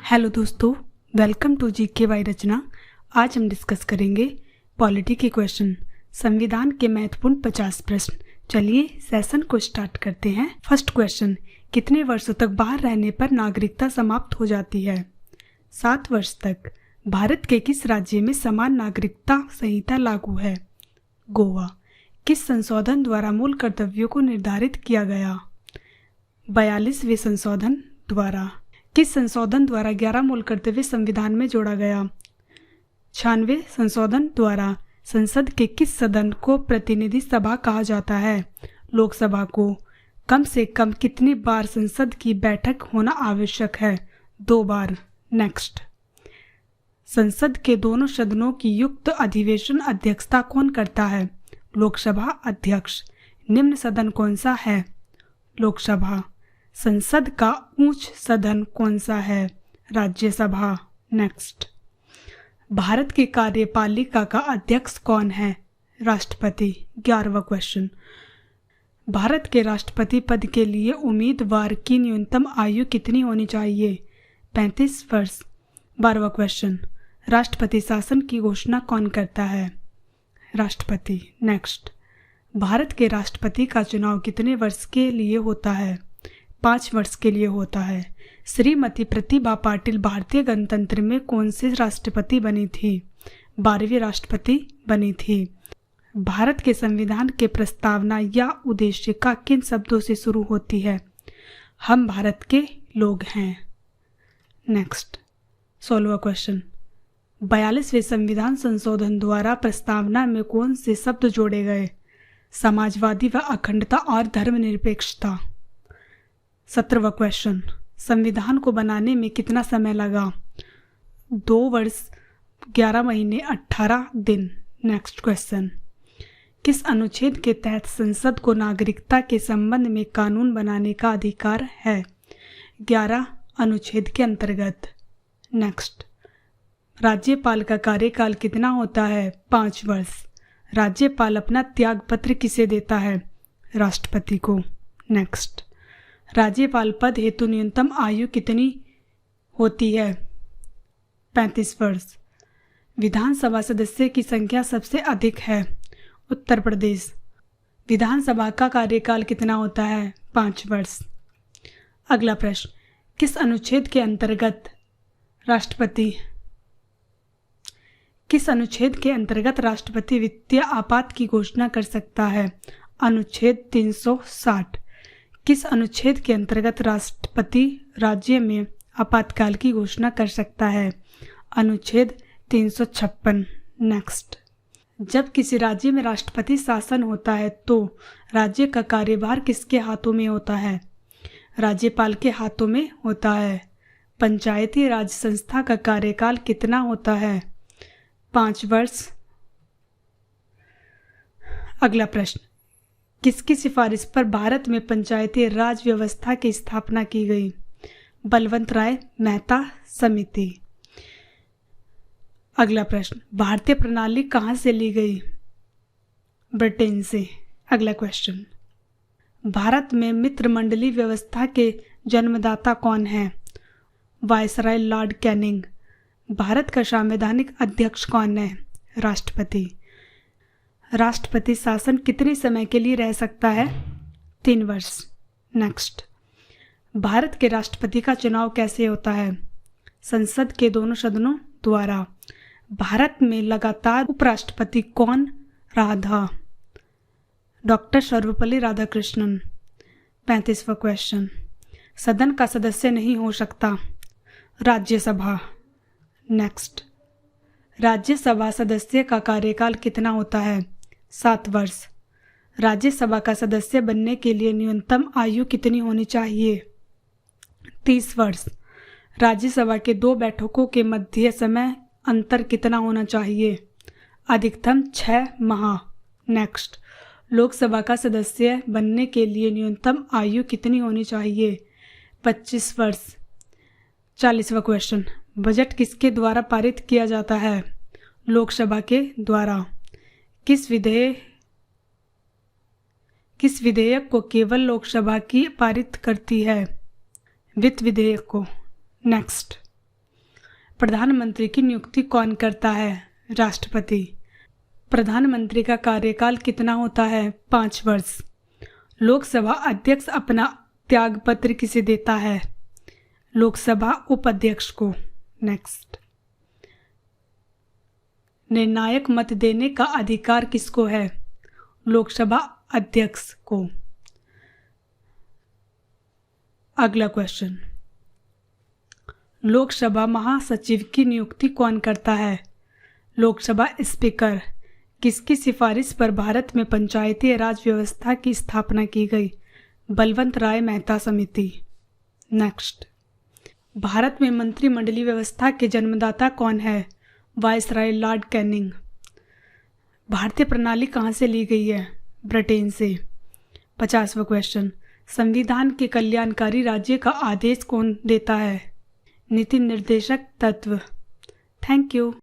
Hello दोस्तों, welcome to GK by रचना। आज हम डिस्कस करेंगे पॉलिटी के क्वेश्चन, संविधान के महत्वपूर्ण 50 प्रश्न। चलिए सेशन को स्टार्ट करते हैं। फर्स्ट क्वेश्चन, कितने वर्षों तक बाहर रहने पर नागरिकता समाप्त हो जाती है? 7 वर्ष तक। भारत के किस राज्य में समान नागरिकता संहिता लागू है? गोवा। किस संशोधन द्वारा मूल कर्तव्यों को निर्धारित किया गया? 42वें संशोधन द्वारा। किस संशोधन द्वारा 11 मूल कर्तव्य संविधान में जोड़ा गया? 96वें संशोधन द्वारा। संसद के किस सदन को प्रतिनिधि सभा कहा जाता है? लोकसभा को। कम से कम कितनी बार संसद की बैठक होना आवश्यक है? 2 बार। नेक्स्ट। संसद के दोनों सदनों की युक्त अधिवेशन अध्यक्षता कौन करता है? लोकसभा अध्यक्ष। निम्न सदन कौन सा है? लोकसभा। संसद का उच्च सदन कौन सा है? राज्यसभा। नेक्स्ट। भारत की कार्यपालिका का अध्यक्ष कौन है? राष्ट्रपति। 11वां क्वेश्चन, भारत के राष्ट्रपति पद के लिए उम्मीदवार की न्यूनतम आयु कितनी होनी चाहिए? 35 वर्ष। 12वां क्वेश्चन, राष्ट्रपति शासन की घोषणा कौन करता है? राष्ट्रपति। नेक्स्ट। भारत के राष्ट्रपति का चुनाव कितने वर्ष के लिए होता है? 5 वर्ष के लिए होता है। श्रीमती प्रतिभा पाटिल भारतीय गणतंत्र में कौन से राष्ट्रपति बनी थी? 12वीं राष्ट्रपति बनी थी। भारत के संविधान के प्रस्तावना या उद्देशिका किन शब्दों से शुरू होती है? हम भारत के लोग हैं। नेक्स्ट। 16वां क्वेश्चन, 42वें संविधान संशोधन द्वारा प्रस्तावना में कौन से शब्द जोड़े गए? समाजवादी व अखंडता और धर्मनिरपेक्षता। 17वां क्वेश्चन, संविधान को बनाने में कितना समय लगा? 2 वर्ष 11 महीने 18 दिन। नेक्स्ट क्वेश्चन, किस अनुच्छेद के तहत संसद को नागरिकता के संबंध में कानून बनाने का अधिकार है? 11 अनुच्छेद के अंतर्गत। नेक्स्ट। राज्यपाल का कार्यकाल कितना होता है? 5 वर्ष। राज्यपाल अपना त्यागपत्र किसे देता है? राष्ट्रपति को। नेक्स्ट। राज्यपाल पद हेतु न्यूनतम आयु कितनी होती है? 35 वर्ष। विधानसभा सदस्य की संख्या सबसे अधिक है? उत्तर प्रदेश। विधानसभा का कार्यकाल कितना होता है? 5 वर्ष। अगला प्रश्न, किस अनुच्छेद के अंतर्गत राष्ट्रपति वित्तीय आपात की घोषणा कर सकता है? अनुच्छेद 360। किस अनुच्छेद के अंतर्गत राष्ट्रपति राज्य में आपातकाल की घोषणा कर सकता है? अनुच्छेद 356। नेक्स्ट। जब किसी राज्य में राष्ट्रपति शासन होता है तो राज्य का कार्यभार किसके हाथों में होता है? राज्यपाल के हाथों में होता है। पंचायती राज संस्था का कार्यकाल कितना होता है? 5 वर्ष। अगला प्रश्न, किसकी सिफारिश पर भारत में पंचायती राज व्यवस्था की स्थापना की गई? बलवंत राय मेहता समिति। अगला प्रश्न, भारतीय प्रणाली कहाँ से ली गई? ब्रिटेन से। अगला क्वेश्चन, भारत में मित्रमंडली व्यवस्था के जन्मदाता कौन है? Viceroy Lord Canning. भारत का संवैधानिक अध्यक्ष कौन है? राष्ट्रपति। राष्ट्रपति शासन कितने समय के लिए रह सकता है? 3 वर्ष। नेक्स्ट। भारत के राष्ट्रपति का चुनाव कैसे होता है? संसद के दोनों सदनों द्वारा। भारत में लगातार उपराष्ट्रपति कौन रहा था? डॉक्टर सर्वपल्ली राधाकृष्णन। 35वां क्वेश्चन, सदन का सदस्य नहीं हो सकता? राज्यसभा। नेक्स्ट। राज्यसभा सदस्य का कार्यकाल कितना होता है? 7 वर्ष। राज्यसभा का सदस्य बनने के लिए न्यूनतम आयु कितनी होनी चाहिए? 30 वर्ष। राज्यसभा के 2 बैठकों के मध्य समय अंतर कितना होना चाहिए? अधिकतम 6 माह। नेक्स्ट। लोकसभा का सदस्य बनने के लिए न्यूनतम आयु कितनी होनी चाहिए? 25 वर्ष। 40वां क्वेश्चन, बजट किसके द्वारा पारित किया जाता है? लोकसभा के द्वारा। किस विधेयक को केवल लोकसभा की पारित करती है? वित्त विधेयक को। नेक्स्ट। प्रधानमंत्री की नियुक्ति कौन करता है? राष्ट्रपति। प्रधानमंत्री का कार्यकाल कितना होता है? 5 वर्ष। लोकसभा अध्यक्ष अपना त्यागपत्र किसे देता है? लोकसभा उपाध्यक्ष को। नेक्स्ट, निर्णायक मत देने का अधिकार किसको है? लोकसभा अध्यक्ष को। अगला क्वेश्चन, लोकसभा महासचिव की नियुक्ति कौन करता है? लोकसभा स्पीकर। किसकी सिफारिश पर भारत में पंचायती राज व्यवस्था की स्थापना की गई? बलवंत राय मेहता समिति। नेक्स्ट, भारत में मंत्रिमंडलीय व्यवस्था के जन्मदाता कौन है? Viceroy Lord Canning. भारतीय प्रणाली कहाँ से ली गई है? ब्रिटेन से। 50वां क्वेश्चन, संविधान के कल्याणकारी राज्य का आदेश कौन देता है? नीति निर्देशक तत्व। Thank you.